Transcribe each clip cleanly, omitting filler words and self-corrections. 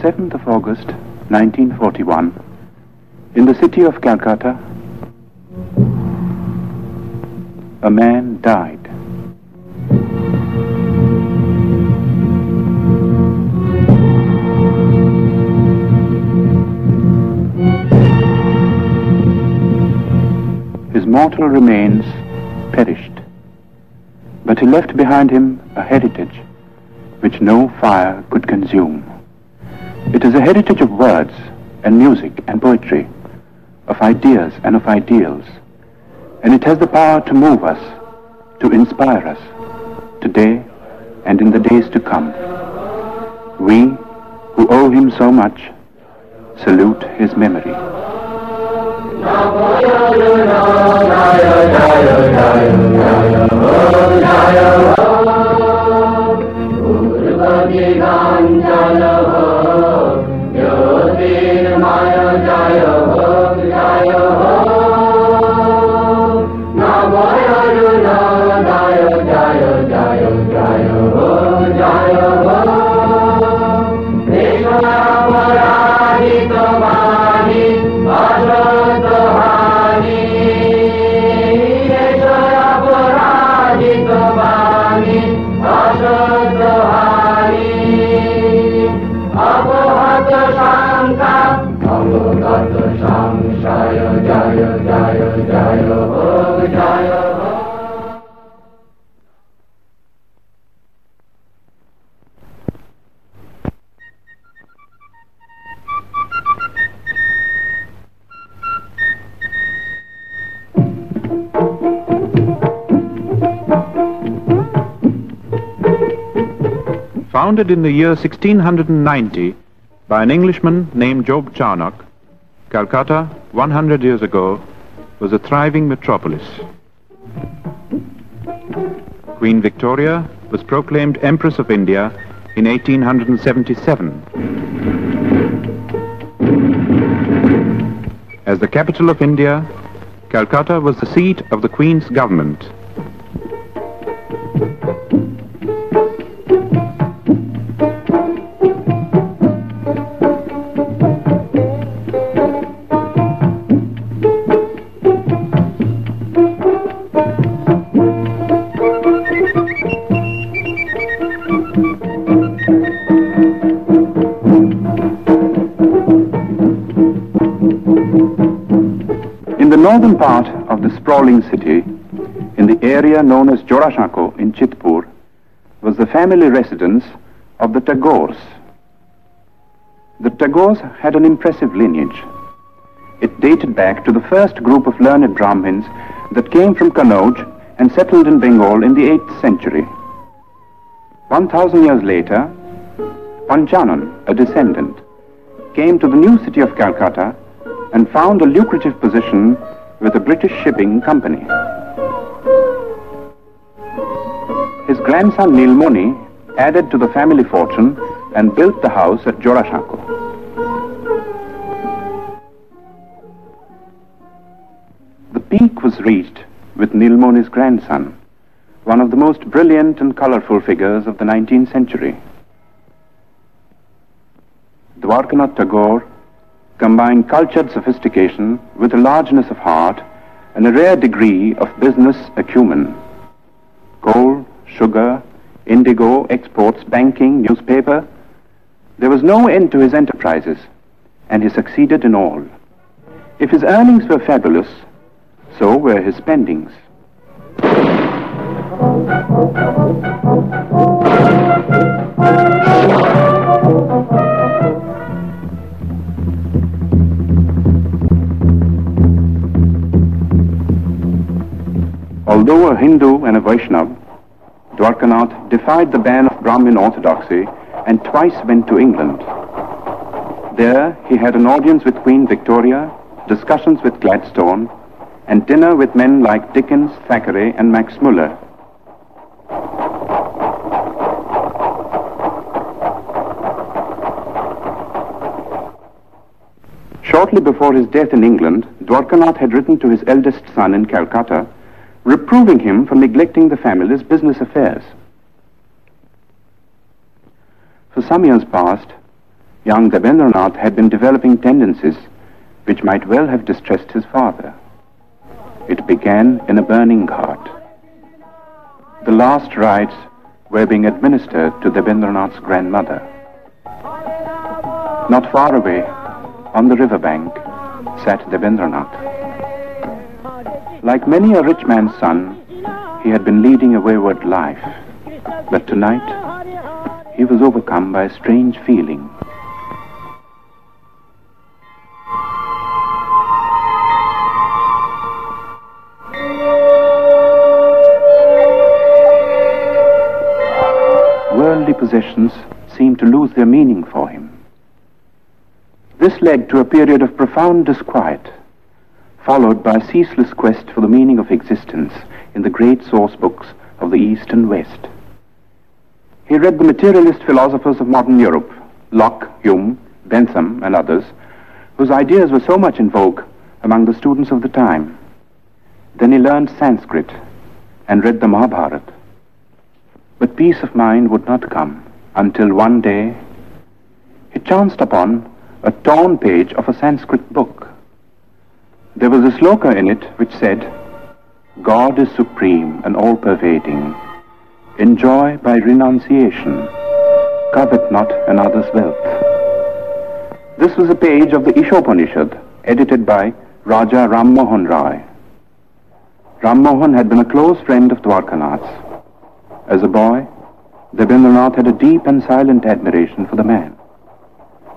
7th of August, 1941, in the city of Calcutta, a man died. His mortal remains perished, but he left behind him a heritage which no fire could consume. It is a heritage of words and music and poetry, of ideas and of ideals, and it has the power to move us, to inspire us, today and in the days to come. We, who owe him so much, salute his memory. Founded in the year 1690 by an Englishman named Job Charnock, Calcutta, 100 years ago, was a thriving metropolis. Queen Victoria was proclaimed Empress of India in 1877. As the capital of India, Calcutta was the seat of the Queen's government. In the northern part of the sprawling city, in the area known as Jorashako in Chitpur, was the family residence of the Tagores. The Tagores had an impressive lineage. It dated back to the first group of learned Brahmins that came from Kannauj and settled in Bengal in the 8th century. 1,000 years later, Panchanan, a descendant, came to the new city of Calcutta and found a lucrative position with a British shipping company. His grandson Nilmoni added to the family fortune and built the house at Jorashako. The peak was reached with Nilmoni's grandson, one of the most brilliant and colorful figures of the 19th century. Rabindranath Tagore combined cultured sophistication with a largeness of heart and a rare degree of business acumen. Coal, sugar, indigo, exports, banking, newspaper. There was no end to his enterprises, and he succeeded in all. If his earnings were fabulous, so were his spendings. Although a Hindu and a Vaishnav, Dwarkanath defied the ban of Brahmin orthodoxy and twice went to England. There he had an audience with Queen Victoria, discussions with Gladstone, and dinner with men like Dickens, Thackeray, and Max Muller. Shortly before his death in England, Dwarkanath had written to his eldest son in Calcutta, reproving him for neglecting the family's business affairs. For some years past, young Rabindranath had been developing tendencies which might well have distressed his father. It began in a burning cart. The last rites were being administered to Rabindranath's grandmother. Not far away, on the riverbank, sat Rabindranath. Like many a rich man's son, he had been leading a wayward life, but tonight he was overcome by a strange feeling. Worldly possessions seemed to lose their meaning for him. This led to a period of profound disquiet, followed by a ceaseless quest for the meaning of existence in the great source books of the East and West. He read the materialist philosophers of modern Europe, Locke, Hume, Bentham, and others, whose ideas were so much in vogue among the students of the time. Then he learned Sanskrit and read the Mahabharata. But peace of mind would not come until one day he chanced upon a torn page of a Sanskrit book. There was a sloka in it which said, "God is supreme and all-pervading. Enjoy by renunciation. Covet not another's wealth." This was a page of the Ishopanishad, edited by Raja Ram Mohan Rai. Ram Mohan had been a close friend of Dwarkanath's. As a boy, Rabindranath had a deep and silent admiration for the man.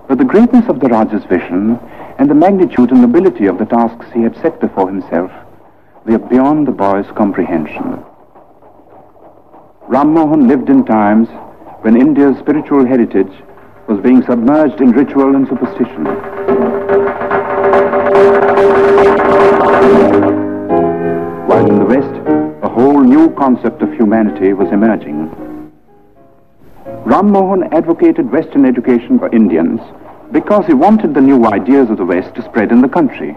But the greatness of the Raja's vision and the magnitude and nobility of the tasks he had set before himself were beyond the boy's comprehension. Ram Mohan lived in times when India's spiritual heritage was being submerged in ritual and superstition. While in the West, a whole new concept of humanity was emerging. Ram Mohan advocated Western education for Indians because he wanted the new ideas of the West to spread in the country.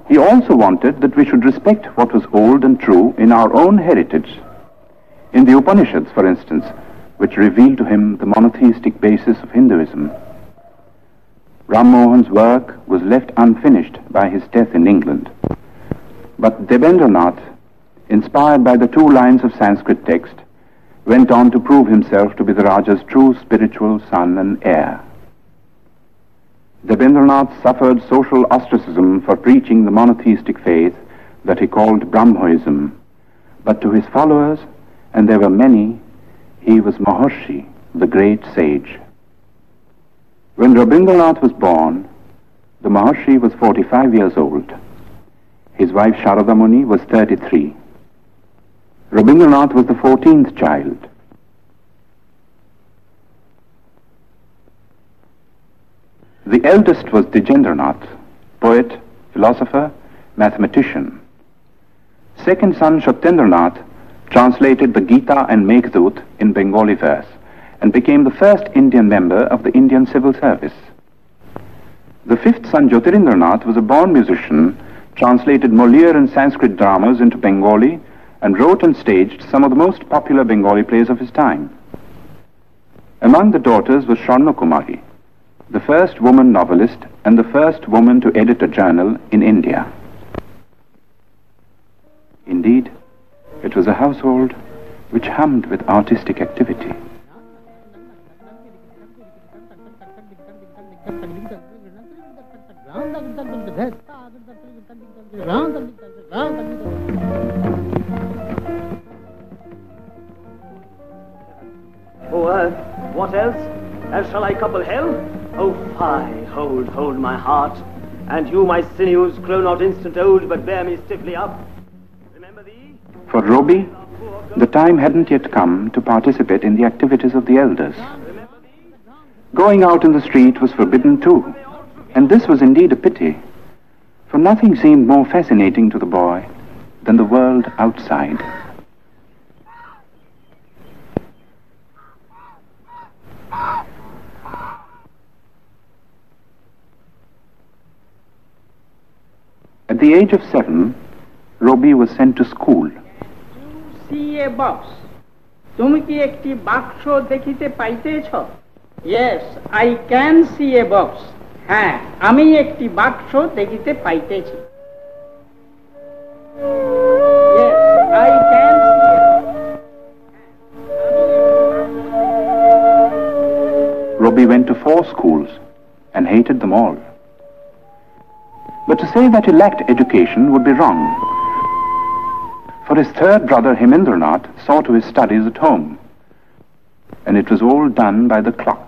He also wanted that we should respect what was old and true in our own heritage. In the Upanishads, for instance, which revealed to him the monotheistic basis of Hinduism. Ram Mohan's work was left unfinished by his death in England. But Rabindranath, inspired by the 2 lines of Sanskrit text, went on to prove himself to be the Raja's true spiritual son and heir. Rabindranath suffered social ostracism for preaching the monotheistic faith that he called Brahmoism, but to his followers, and there were many, he was Maharshi, the great sage. When Rabindranath was born, the Maharshi was 45 years old. His wife Sharada Muni was 33. Rabindranath was the 14th child. The eldest was Dwijendranath, poet, philosopher, mathematician. Second son Satyendranath translated the Gita and Meghdut in Bengali verse and became the first Indian member of the Indian Civil Service. The fifth son Jyotirindranath was a born musician, translated Molière and Sanskrit dramas into Bengali, and wrote and staged some of the most popular Bengali plays of his time. Among the daughters was Swarna Kumari, the first woman novelist and the first woman to edit a journal in India. Indeed, it was a household which hummed with artistic activity. Oh, earth, what else? Else shall I couple hell? Oh, fie, hold my heart, and you, my sinews, grow not instant old, but bear me stiffly up. Remember thee? For Roby, the time hadn't yet come to participate in the activities of the elders. Going out in the street was forbidden too, and this was indeed a pity, for nothing seemed more fascinating to the boy than the world outside. At the age of 7, Roby was sent to school. See a box. তুমি কি একটি বাক্স দেখিতে পাইতেছ? Yes, I can see a box. হ্যাঁ, আমি একটি বাক্স দেখিতে পাইতেছি। Yes, I can see a box. Robbie went to 4 schools and hated them all. But to say that he lacked education would be wrong, for his third brother Hemendranath saw to his studies at home, and it was all done by the clock.